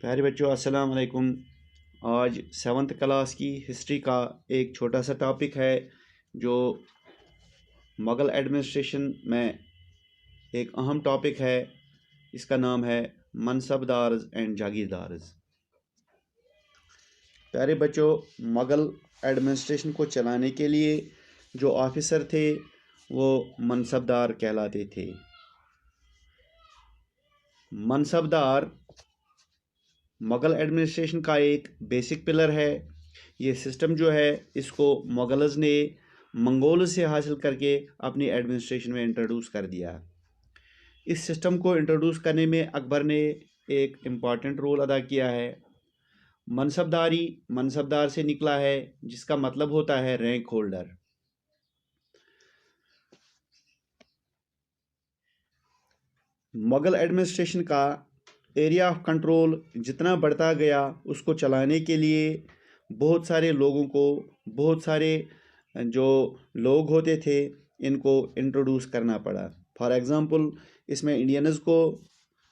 प्यारे बच्चों, अस्सलाम वालेकुम। आज 7th क्लास की हिस्ट्री का एक छोटा सा टॉपिक है जो मुग़ल एडमिनिस्ट्रेशन में एक अहम टॉपिक है। इसका नाम है मनसबदार्स एंड जागीरदार्स। प्यारे बच्चों, मुग़ल एडमिनिस्ट्रेशन को चलाने के लिए जो ऑफिसर थे वो मनसबदार कहलाते थे। मनसबदार मुग़ल एडमिनिस्ट्रेशन का एक बेसिक पिलर है। ये सिस्टम जो है इसको मुग़ल्स ने मंगोल से हासिल करके अपनी एडमिनिस्ट्रेशन में इंट्रोड्यूस कर दिया। इस सिस्टम को इंट्रोड्यूस करने में अकबर ने एक इम्पॉर्टेंट रोल अदा किया है। मनसबदार से निकला है, जिसका मतलब होता है रैंक होल्डर। मुग़ल एडमिनिस्ट्रेशन का एरिया ऑफ कंट्रोल जितना बढ़ता गया, उसको चलाने के लिए बहुत सारे लोगों को, बहुत सारे जो लोग होते थे, इनको इंट्रोड्यूस करना पड़ा। फॉर एग्ज़ाम्पल, इसमें इंडियंस को,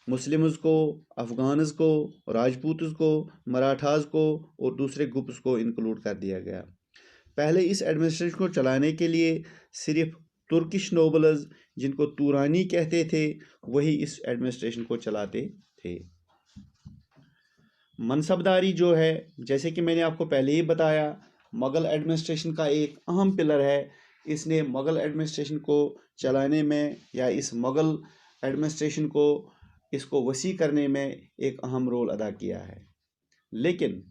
मुस्लिम्स को, अफ़गान्स को, राजपूतों को, मराठास को और दूसरे ग्रुप्स को इंक्लूड कर दिया गया। पहले इस एडमिनिस्ट्रेशन को चलाने के लिए सिर्फ तुर्किश नोबल्स, जिनको तुरानी कहते थे, वही इस एडमिनिस्ट्रेशन को चलाते थे। मनसबदारी जो है, जैसे कि मैंने आपको पहले ही बताया, मुग़ल एडमिनिस्ट्रेशन का एक अहम पिलर है। इसने मुग़ल एडमिनिस्ट्रेशन को चलाने में या इस मुग़ल एडमिनिस्ट्रेशन को इसको वसी करने में एक अहम रोल अदा किया है। लेकिन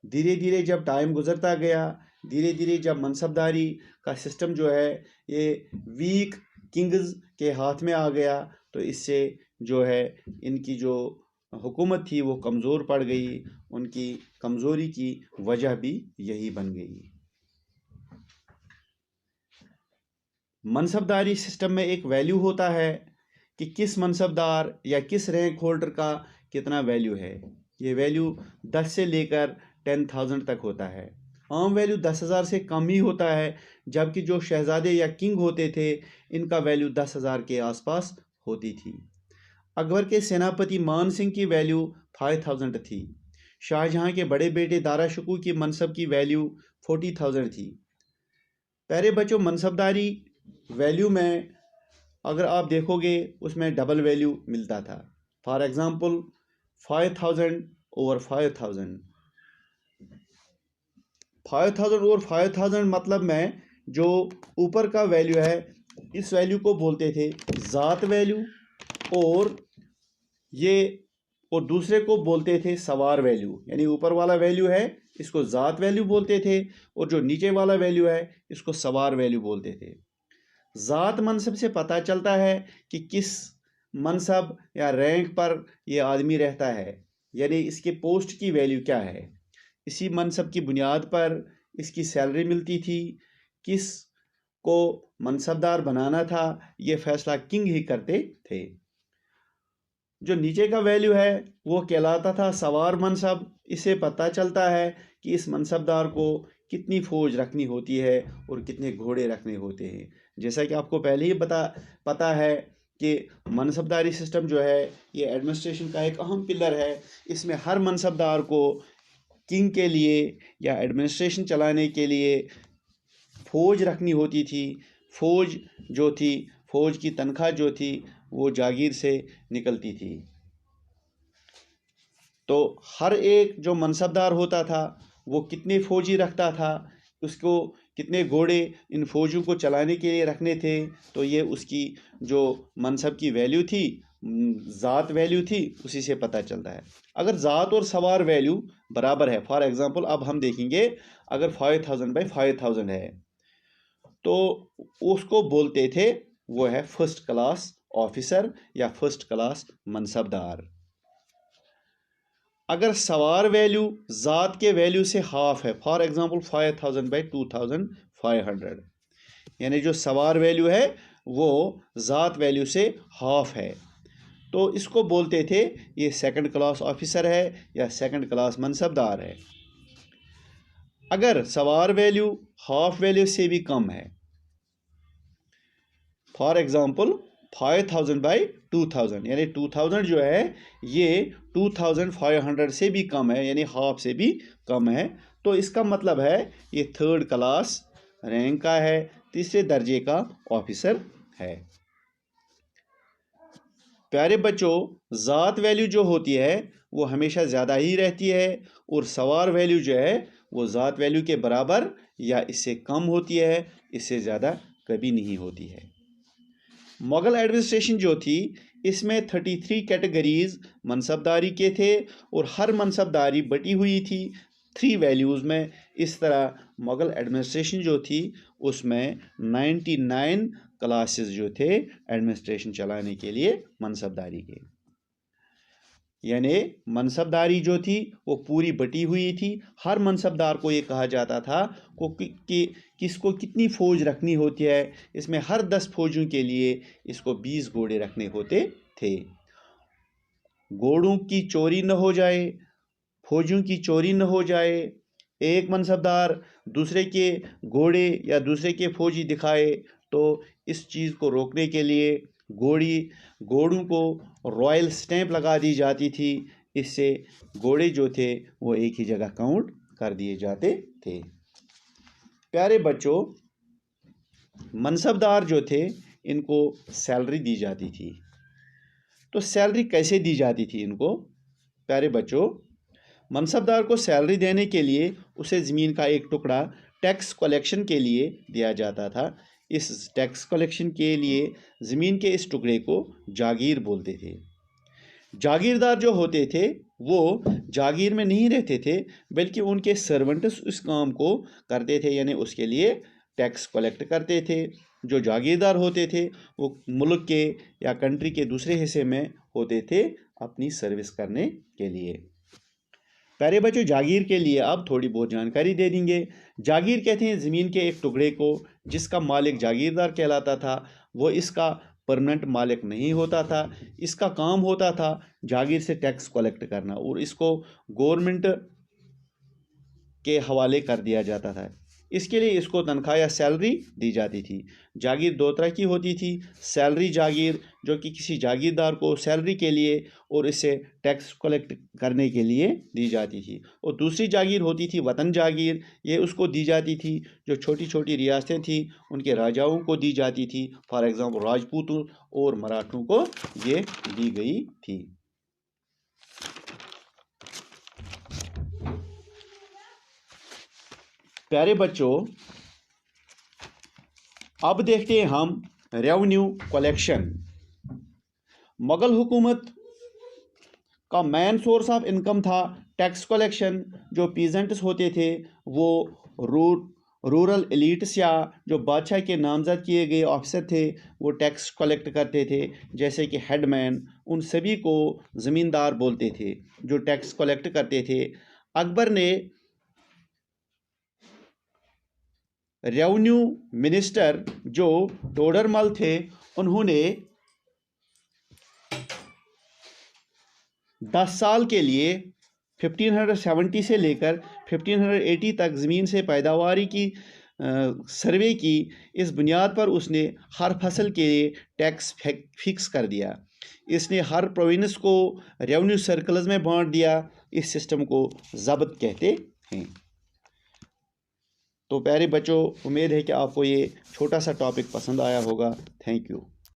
धीरे धीरे जब टाइम गुजरता गया, धीरे धीरे जब मनसबदारी का सिस्टम जो है ये वीक किंग्स के हाथ में आ गया, तो इससे जो है इनकी जो हुकूमत थी वो कमज़ोर पड़ गई। उनकी कमज़ोरी की वजह भी यही बन गई। मनसबदारी सिस्टम में एक वैल्यू होता है कि किस मनसबदार या किस रैंक होल्डर का कितना वैल्यू है। ये वैल्यू 10 से लेकर 10,000 तक होता है। आम वैल्यू 10,000 से कम ही होता है, जबकि जो शहजादे या किंग होते थे, इनका वैल्यू 10,000 के आसपास होती थी। अकबर के सेनापति मान सिंह की वैल्यू 5,000 थी। शाहजहां के बड़े बेटे दारा शिकोह की मनसब की वैल्यू 40,000 थी। प्यारे बच्चों, मनसबदारी वैल्यू में अगर आप देखोगे, उसमें डबल वैल्यू मिलता था। For example, 5,000 over 5,000। 5,000 और 5,000 मतलब में जो ऊपर का वैल्यू है, इस वैल्यू को बोलते थे ज़ात वैल्यू, और दूसरे को बोलते थे सवार वैल्यू। यानी ऊपर वाला वैल्यू है, इसको ज़ात वैल्यू बोलते थे, और जो नीचे वाला वैल्यू है, इसको सवार वैल्यू बोलते थे। ज़ात मनसब से पता चलता है कि किस मनसब या रैंक पर यह आदमी रहता है, यानी इसके पोस्ट की वैल्यू क्या है। इसी मनसब की बुनियाद पर इसकी सैलरी मिलती थी। किस को मनसबदार बनाना था, ये फैसला किंग ही करते थे। जो नीचे का वैल्यू है वो कहलाता था सवार मनसब। इससे पता चलता है कि इस मनसबदार को कितनी फ़ौज रखनी होती है और कितने घोड़े रखने होते हैं। जैसा कि आपको पहले ही पता है कि मनसबदारी सिस्टम जो है ये एडमिनिस्ट्रेशन का एक अहम पिलर है। इसमें हर मनसबदार को किंग के लिए या एडमिनिस्ट्रेशन चलाने के लिए फ़ौज रखनी होती थी। फ़ौज की तनख्वाह जो थी वो जागीर से निकलती थी। तो हर एक जो मनसबदार होता था वो कितने फ़ौजी रखता था, उसको कितने घोड़े इन फ़ौजों को चलाने के लिए रखने थे, तो ये उसकी जो मनसब की वैल्यू थी, ज़ात वैल्यू थी, उसी से पता चलता है। अगर ज़ात और सवार वैल्यू बराबर है, फॉर एग्ज़ाम्पल अब हम देखेंगे, अगर 5,000 बाई 5,000 है, तो उसको बोलते थे, वो है फर्स्ट क्लास ऑफिसर या फर्स्ट क्लास मनसबदार। अगर सवार वैल्यू ज़ात के वैल्यू से हाफ है, फॉर एग्ज़ाम्पल 5,000 बाई 2,500, यानी जो सवार वैल्यू है वो ज़ात वैल्यू से हाफ है, तो इसको बोलते थे ये सेकंड क्लास ऑफिसर है या सेकंड क्लास मनसबदार है। अगर सवार वैल्यू हाफ वैल्यू से भी कम है, फॉर एग्ज़ाम्पल 5,000 बाई 2000, यानी 2000 जो है ये 2500 से भी कम है, यानी हाफ से भी कम है। तो इसका मतलब है ये 3rd क्लास रैंक का है, तीसरे दर्जे का ऑफिसर है। प्यारे बच्चों, ज़ात वैल्यू जो होती है वो हमेशा ज़्यादा ही रहती है, और सवार वैल्यू जो है वो ज़ात वैल्यू के बराबर या इससे कम होती है, इससे ज़्यादा कभी नहीं होती है। मुग़ल एडमिनिस्ट्रेशन जो थी इसमें 33 कैटेगरीज मनसबदारी के थे, और हर मनसबदारी बटी हुई थी 3 वैल्यूज़ में। इस तरह मुग़ल एडमिनिस्ट्रेशन जो थी उसमें 99 क्लासेस जो थे एडमिनिस्ट्रेशन चलाने के लिए मनसबदारी के, यानी मनसबदारी जो थी वो पूरी बटी हुई थी। हर मनसबदार को ये कहा जाता था कि किसको कितनी फ़ौज रखनी होती है। इसमें हर 10 फौजियों के लिए इसको 20 घोड़े रखने होते थे। घोड़ों की चोरी न हो जाए, फौजियों की चोरी न हो जाए, एक मनसबदार दूसरे के घोड़े या दूसरे के फौजी दिखाए, तो इस चीज़ को रोकने के लिए घोड़ों को रॉयल स्टैंप लगा दी जाती थी। इससे घोड़े जो थे वो एक ही जगह काउंट कर दिए जाते थे। प्यारे बच्चों, मनसबदार जो थे इनको सैलरी दी जाती थी। तो सैलरी कैसे दी जाती थी इनको? प्यारे बच्चों, मनसबदार को सैलरी देने के लिए उसे ज़मीन का एक टुकड़ा टैक्स कलेक्शन के लिए दिया जाता था। इस टैक्स कलेक्शन के लिए ज़मीन के इस टुकड़े को जागीर बोलते थे। जागीरदार जो होते थे वो जागीर में नहीं रहते थे, बल्कि उनके सर्वेंट्स उस काम को करते थे, यानी उसके लिए टैक्स कलेक्ट करते थे। जो जागीरदार होते थे वो मुल्क के या कंट्री के दूसरे हिस्से में होते थे अपनी सर्विस करने के लिए। प्यारे बच्चों, जागीर के लिए अब थोड़ी बहुत जानकारी दे देंगे। जागीर कहते हैं ज़मीन के एक टुकड़े को जिसका मालिक जागीरदार कहलाता था। वो इसका परमानेंट मालिक नहीं होता था। इसका काम होता था जागीर से टैक्स कलेक्ट करना, और इसको गवर्नमेंट के हवाले कर दिया जाता था। इसके लिए इसको तनख्वाह या सैलरी दी जाती थी। जागीर 2 तरह की होती थी। सैलरी जागीर, जो कि किसी जागीरदार को सैलरी के लिए और इससे टैक्स कलेक्ट करने के लिए दी जाती थी। और दूसरी जागीर होती थी वतन जागीर। ये उसको दी जाती थी जो छोटी छोटी रियासतें थी उनके राजाओं को दी जाती थी। फॉर एग्ज़ाम्पल राजपूतों और मराठों को ये दी गई थी। प्यारे बच्चों, अब देखते हैं हम रेवेन्यू कलेक्शन। मुग़ल हुकूमत का मेन सोर्स ऑफ इनकम था टैक्स कलेक्शन। जो पीजेंट्स होते थे वो रूरल एलिट्स या जो बादशाह के नामज़द किए गए ऑफिसर थे वो टैक्स कलेक्ट करते थे, जैसे कि हेडमैन। उन सभी को ज़मींदार बोलते थे जो टैक्स कलेक्ट करते थे। अकबर ने रेवेन्यू मिनिस्टर जो टोडरमल थे उन्होंने 10 साल के लिए 1570 से लेकर 1580 तक ज़मीन से पैदावारी की सर्वे की। इस बुनियाद पर उसने हर फसल के लिए टैक्स फिक्स कर दिया। इसने हर प्रोविंस को रेवेन्यू सर्कल्स में बांट दिया। इस सिस्टम को ज़ब्त कहते हैं। तो प्यारे बच्चों, उम्मीद है कि आपको ये छोटा सा टॉपिक पसंद आया होगा। Thank you.